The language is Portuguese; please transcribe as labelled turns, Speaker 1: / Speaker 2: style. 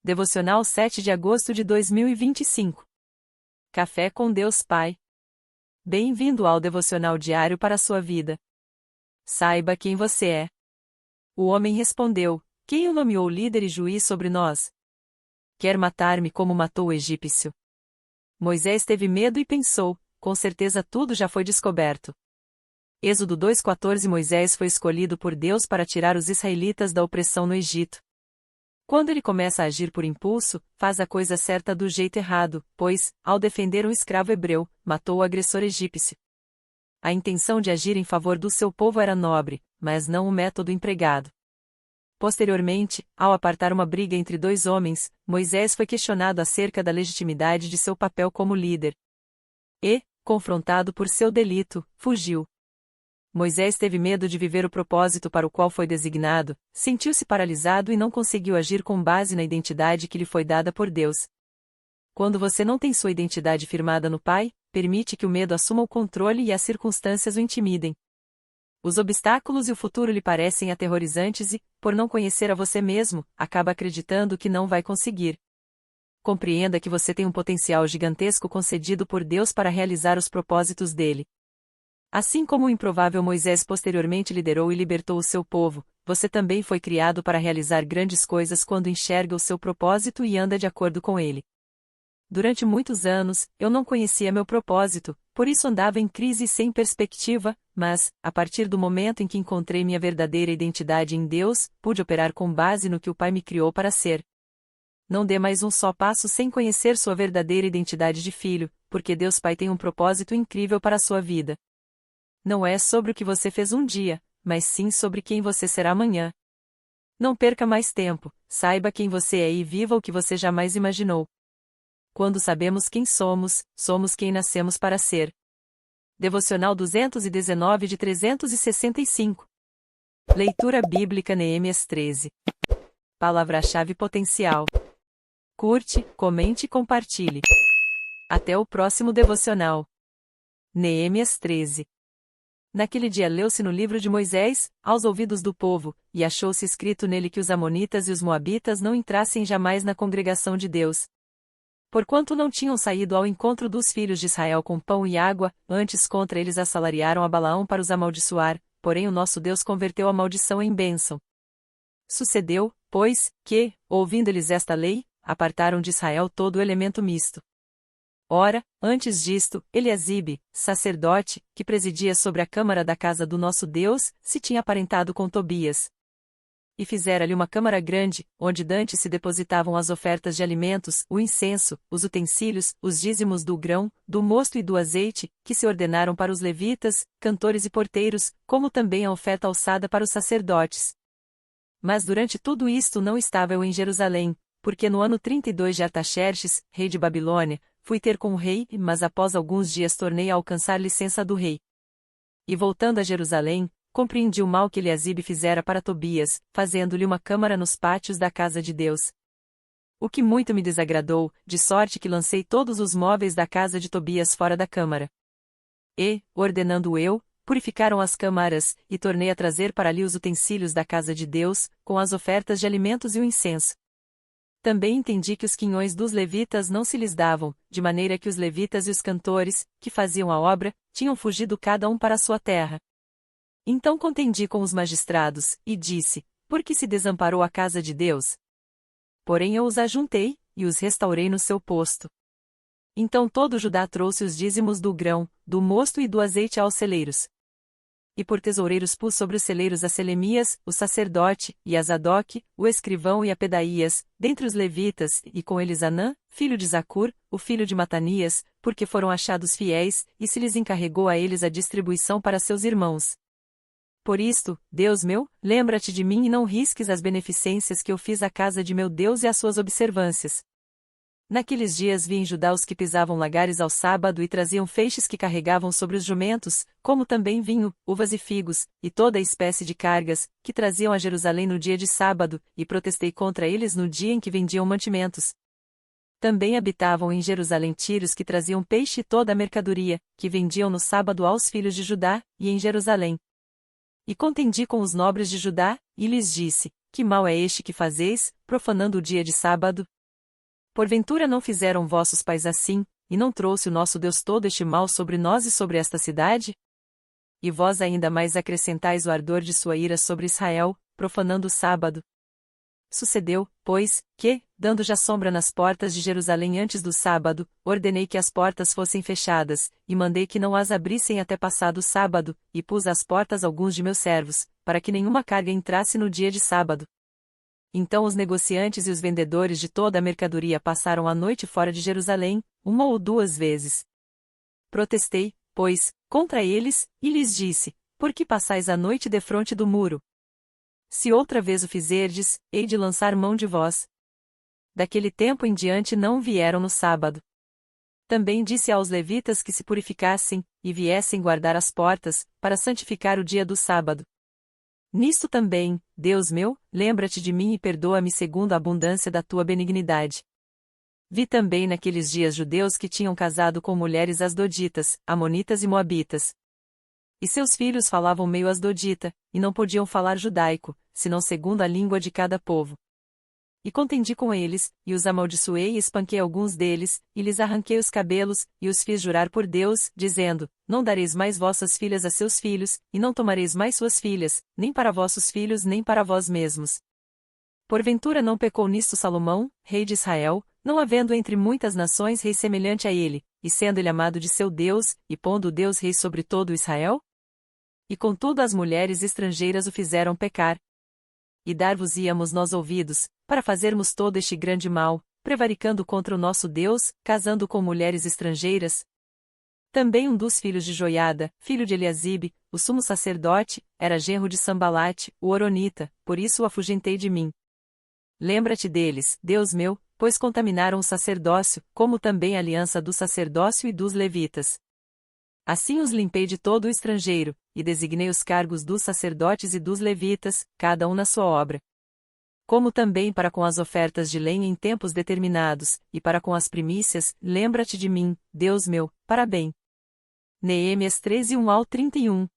Speaker 1: Devocional 7 de agosto de 2025. Café com Deus Pai. Bem-vindo ao devocional diário para a sua vida. Saiba quem você é. O homem respondeu: Quem o nomeou líder e juiz sobre nós? Quer matar-me como matou o egípcio? Moisés teve medo e pensou: com certeza tudo já foi descoberto. Êxodo 2:14. Moisés foi escolhido por Deus para tirar os israelitas da opressão no Egito. Quando ele começa a agir por impulso, faz a coisa certa do jeito errado, pois, ao defender um escravo hebreu, matou o agressor egípcio. A intenção de agir em favor do seu povo era nobre, mas não o método empregado. Posteriormente, ao apartar uma briga entre dois homens, Moisés foi questionado acerca da legitimidade de seu papel como líder. E, confrontado por seu delito, fugiu. Moisés teve medo de viver o propósito para o qual foi designado, sentiu-se paralisado e não conseguiu agir com base na identidade que lhe foi dada por Deus. Quando você não tem sua identidade firmada no Pai, permite que o medo assuma o controle e as circunstâncias o intimidem. Os obstáculos e o futuro lhe parecem aterrorizantes e, por não conhecer a você mesmo, acaba acreditando que não vai conseguir. Compreenda que você tem um potencial gigantesco concedido por Deus para realizar os propósitos dele. Assim como o improvável Moisés posteriormente liderou e libertou o seu povo, você também foi criado para realizar grandes coisas quando enxerga o seu propósito e anda de acordo com ele. Durante muitos anos, eu não conhecia meu propósito, por isso andava em crise sem perspectiva, mas, a partir do momento em que encontrei minha verdadeira identidade em Deus, pude operar com base no que o Pai me criou para ser. Não dê mais um só passo sem conhecer sua verdadeira identidade de filho, porque Deus Pai tem um propósito incrível para a sua vida. Não é sobre o que você fez um dia, mas sim sobre quem você será amanhã. Não perca mais tempo, saiba quem você é e viva o que você jamais imaginou. Quando sabemos quem somos, somos quem nascemos para ser. Devocional 219 de 365. Leitura bíblica Neemias 13. Palavra-chave potencial. Curte, comente e compartilhe. Até o próximo devocional. Neemias 13. Naquele dia leu-se no livro de Moisés, aos ouvidos do povo, e achou-se escrito nele que os amonitas e os moabitas não entrassem jamais na congregação de Deus. Porquanto não tinham saído ao encontro dos filhos de Israel com pão e água, antes contra eles assalariaram a Balaão para os amaldiçoar, porém o nosso Deus converteu a maldição em bênção. Sucedeu, pois, que, ouvindo eles esta lei, apartaram de Israel todo o elemento misto. Ora, antes disto, Eliasibe, sacerdote, que presidia sobre a câmara da casa do nosso Deus, se tinha aparentado com Tobias. E fizera-lhe uma câmara grande, onde dantes se depositavam as ofertas de alimentos, o incenso, os utensílios, os dízimos do grão, do mosto e do azeite, que se ordenaram para os levitas, cantores e porteiros, como também a oferta alçada para os sacerdotes. Mas durante tudo isto não estava eu em Jerusalém, porque no ano 32 de Artaxerxes, rei de Babilônia, fui ter com o rei, mas após alguns dias tornei a alcançar licença do rei. E voltando a Jerusalém, compreendi o mal que Eliasibe fizera para Tobias, fazendo-lhe uma câmara nos pátios da casa de Deus. O que muito me desagradou, de sorte que lancei todos os móveis da casa de Tobias fora da câmara. E, ordenando eu, purificaram as câmaras, e tornei a trazer para ali os utensílios da casa de Deus, com as ofertas de alimentos e o incenso. Também entendi que os quinhões dos levitas não se lhes davam, de maneira que os levitas e os cantores, que faziam a obra, tinham fugido cada um para a sua terra. Então contendi com os magistrados, e disse: Por que se desamparou a casa de Deus? Porém eu os ajuntei, e os restaurei no seu posto. Então todo Judá trouxe os dízimos do grão, do mosto e do azeite aos celeiros. E por tesoureiros pus sobre os celeiros a Selemias, o sacerdote, e a Zadok, o escrivão e a Pedaías, dentre os levitas, e com eles Anã, filho de Zacur, o filho de Matanias, porque foram achados fiéis, e se lhes encarregou a eles a distribuição para seus irmãos. Por isto, Deus meu, lembra-te de mim e não risques as beneficências que eu fiz à casa de meu Deus e às suas observâncias. Naqueles dias vi em Judá os que pisavam lagares ao sábado e traziam feixes que carregavam sobre os jumentos, como também vinho, uvas e figos, e toda a espécie de cargas, que traziam a Jerusalém no dia de sábado, e protestei contra eles no dia em que vendiam mantimentos. Também habitavam em Jerusalém tírios que traziam peixe e toda a mercadoria, que vendiam no sábado aos filhos de Judá, e em Jerusalém. E contendi com os nobres de Judá, e lhes disse: Que mal é este que fazeis, profanando o dia de sábado? Porventura não fizeram vossos pais assim, e não trouxe o nosso Deus todo este mal sobre nós e sobre esta cidade? E vós ainda mais acrescentais o ardor de sua ira sobre Israel, profanando o sábado. Sucedeu, pois, que, dando já sombra nas portas de Jerusalém antes do sábado, ordenei que as portas fossem fechadas, e mandei que não as abrissem até passado o sábado, e pus às portas alguns de meus servos, para que nenhuma carga entrasse no dia de sábado. Então os negociantes e os vendedores de toda a mercadoria passaram a noite fora de Jerusalém, uma ou duas vezes. Protestei, pois, contra eles, e lhes disse: Por que passais a noite defronte do muro? Se outra vez o fizerdes, hei de lançar mão de vós. Daquele tempo em diante não vieram no sábado. Também disse aos levitas que se purificassem, e viessem guardar as portas, para santificar o dia do sábado. Nisto também, Deus meu, lembra-te de mim e perdoa-me segundo a abundância da tua benignidade. Vi também naqueles dias judeus que tinham casado com mulheres asdoditas, amonitas e moabitas. E seus filhos falavam meio asdodita, e não podiam falar judaico, senão segundo a língua de cada povo. E contendi com eles, e os amaldiçoei e espanquei alguns deles, e lhes arranquei os cabelos, e os fiz jurar por Deus, dizendo: Não dareis mais vossas filhas a seus filhos, e não tomareis mais suas filhas, nem para vossos filhos nem para vós mesmos. Porventura não pecou nisto Salomão, rei de Israel, não havendo entre muitas nações rei semelhante a ele, e sendo ele amado de seu Deus, e pondo o Deus rei sobre todo Israel? E contudo as mulheres estrangeiras o fizeram pecar. E dar-vos-íamos nós ouvidos, para fazermos todo este grande mal, prevaricando contra o nosso Deus, casando com mulheres estrangeiras? Também um dos filhos de Joiada, filho de Eliasibe, o sumo sacerdote, era genro de Sambalate, o horonita, por isso o afugentei de mim. Lembra-te deles, Deus meu, pois contaminaram o sacerdócio, como também a aliança do sacerdócio e dos levitas. Assim os limpei de todo o estrangeiro, e designei os cargos dos sacerdotes e dos levitas, cada um na sua obra. Como também para com as ofertas de lenha em tempos determinados, e para com as primícias, lembra-te de mim, Deus meu, para bem. Neemias 13:1-31.